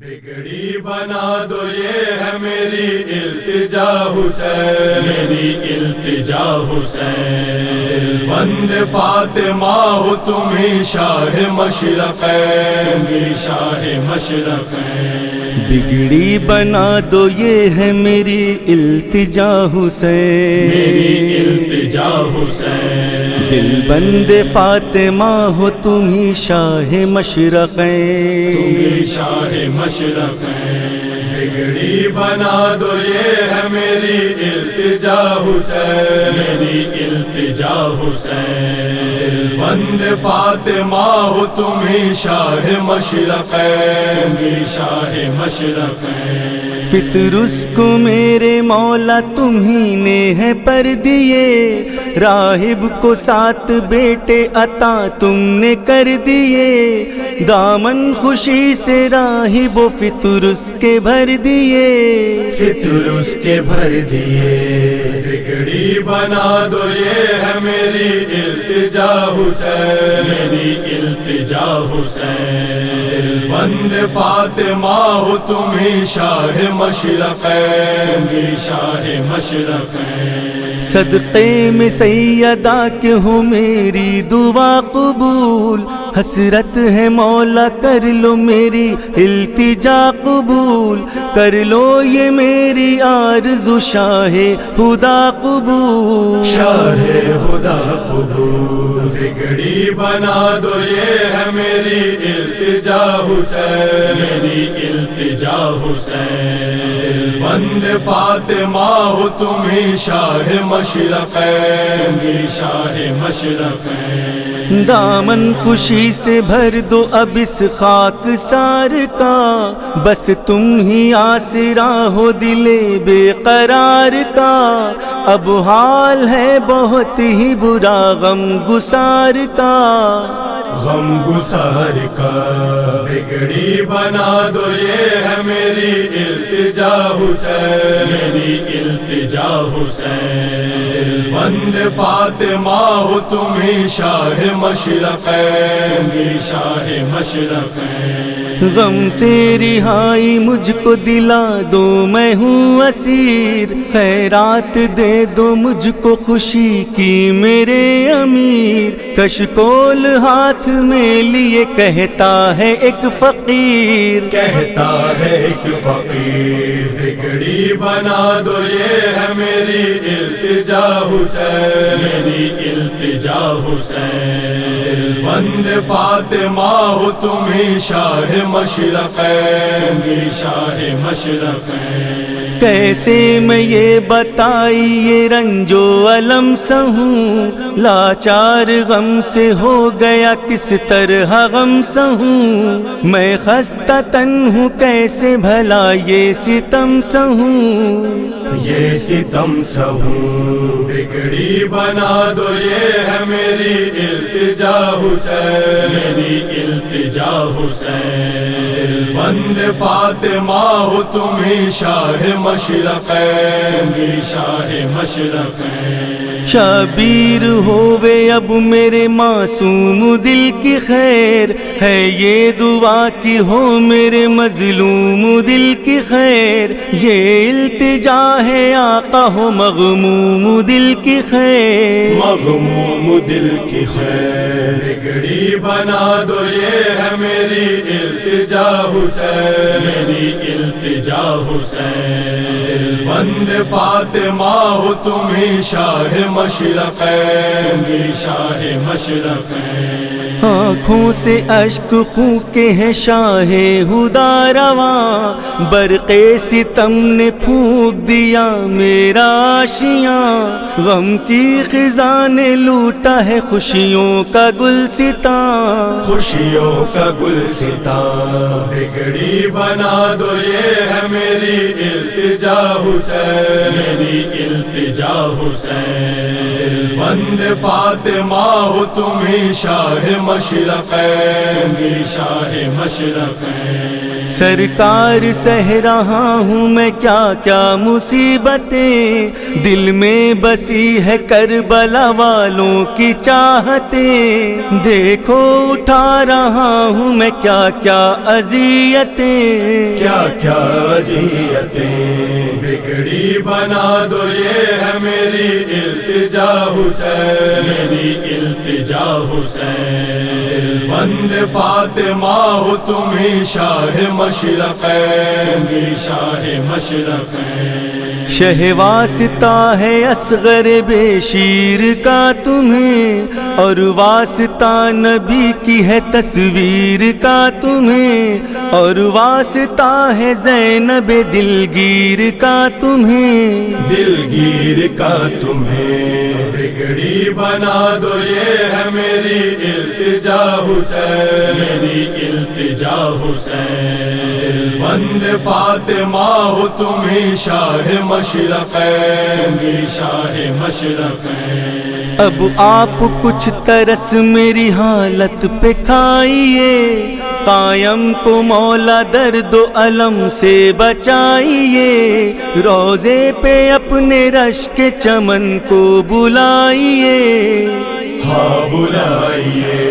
بگڑی بنا دو یہ ہے میری التجا حسین، میری التجا حسین، دل بند فاطمہ ہو تم ہی شاہ مشرقین، تم ہی شاہ مشرقین۔ بگڑی بنا دو یہ ہے میری التجا حسین، میری التجا حسین، دل بند فاطمہ ہو تم ہی شاہ مشرقین، تم ہی شاہ مشرقین۔ بگڑی بنا دو یہ ہے میری التجا حسین، میری التجا حسین، دل بند فاطمہ ہو تم ہی شاہ مشرقین، تم ہی شاہ مشرقین۔ فطرس کو میرے مولا تم ہی نے ہے پر دیے، راہب کو 7 بیٹے عطا تم نے کر دیے، دامن خوشی سے راہب و فطرس کے بھر دیے، فطر اس کے بھر دیے۔ بگڑی بنا دو یہ ہے میری التجا حسین، میری التجا حسین، دل بند فاطمہ ہو تم ہی شاہ مشرقین، تم ہی شاہ مشرقین۔ صدقے میں سیدہ کہ ہو میری دعا قبول، حسرت ہے مولا کر لو میری التجا قبول، کر لو یہ میری آرزو شاہ خدا قبول، شاہ خدا قبول۔ بگڑی بنا دو یہ ہے میری التجا حسین، میری التجا حسین، دل بند فاطمہ ہو تم ہی شاہ مشرقین، تم ہی شاہ مشرقین۔ دامن خوشی سے بھر دو اب اس خاک سار کا، بس تم ہی آسرا ہو دل بے قرار کا، اب حال ہے بہت ہی برا غم گسار کا، غم گسار کا۔ بگڑی بنا دو یہ ہے میری التجا حسین، میری التجا حسین، دل بند فاطمہ ہو تم ہی شاہ مشرقین، تم ہی شاہ مشرقین۔ غم سے رہائی مجھ کو دلا دو میں ہوں اسیر، خیرات دے دو مجھ کو خوشی کی میرے امیر، کشکول ہاتھ میں لیے کہتا ہے ایک فقیر، کہتا ہے ایک فقیر۔ بگڑی بنا دو یہ ہے میری التجا حسین، میری التجا حسین، دل بند فاطمہ ہو تم ہی شاہ مشرقین، تم ہی شاہ مشرقین۔ کیسے میں یہ بتائیے رنج و الم سہوں، لاچار غم سے ہو گیا کس طرح غم سہوں، میں خستہ تن ہوں کیسے بھلا یہ ستم سہوں، یہ ستم سہوں۔ بگڑی بنا دو یہ ہے میری التجا حسین، میری التجا حسین، دل بند فاطمہ ہو تم ہی شاہ مشرقین، تم ہی شاہ مشرقین۔ شبیر ہووے اب میرے معصوم دل کی خیر، ہے یہ دعا کی ہو میرے مظلوم دل کی خیر، یہ التجا ہے آقا ہو مغموم دل کی خیر، مغموم دل کی خیر۔ بگڑی بنا دو یہ ہے میری التجا حسین، میری التجا حسین، دل بند فاطمہ ہو تم ہی شاہ مشرقین، تم ہی شاہ مشرقین۔ آنکھوں سے اشک خوں کے ہیں شاہ خدا رواں، برق ستم نے پھونک دیا میرا آشیاں، غم کی خزاں نے لوٹا ہے خوشیوں کا گلستاں، خوشیوں کا گلستاں۔ بگڑی بنا دو یہ ہے میری التجا حسین، میری التجا حسین، دل بند فاطمہ ہو تم ہی شاہ مشرقین، تم ہی شاہ مشرقین۔ سرکار سہ رہا ہوں میں کیا کیا مصیبتیں، دل میں بسی ہے کربلا والوں کی چاہتیں، دیکھو اٹھا رہا ہوں میں کیا کیا اذیتیں، کیا کیا اذیتیں بگڑی بنا دو یہ ہے میری التجا حسین، میری التجا حسین، دل بند فاطمہ ہو تم ہی شاہ مشرقین، تم ہی شاہ مشرقین، شہ واسطہ ہے اصغر بے شیر کا تمہیں، اور واسطہ نبی کی ہے تصویر کا تمہیں، اور واسطہ ہے زینب دلگیر کا تمہیں، دلگیر کا تمہیں، بگڑی بنا دو یہ ہے میری التجا حسین، میری التجا حسین، دل بند فاطمہ ہو تم ہی شاہ مشرقین، تم ہی شاہ مشرقین، اب آپ کچھ ترس میری حالت پہ کھائیے، قائم کو مولا درد و علم سے بچائیے، روزے پہ اپنے رش کے چمن کو بلائیے، ہاں بلائیے،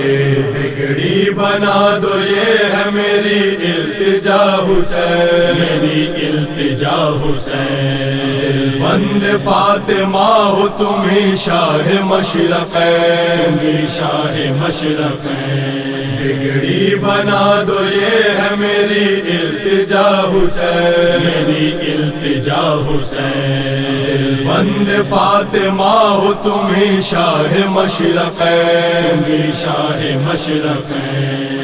بگڑی بنا دو یہ ہے میری التجا حسین، میری التجا حسین، دل بند فاطمہ ہو تم ہی شاہ مشرقین، تم ہی شاہ مشرقین، بگڑی بنا دو یہ ہے میری التجا حسین، میری التجا حسین، دل بند فاطمہ ہو تم ہی شاہ مشرقین، تم ہی شاہ مشرقین،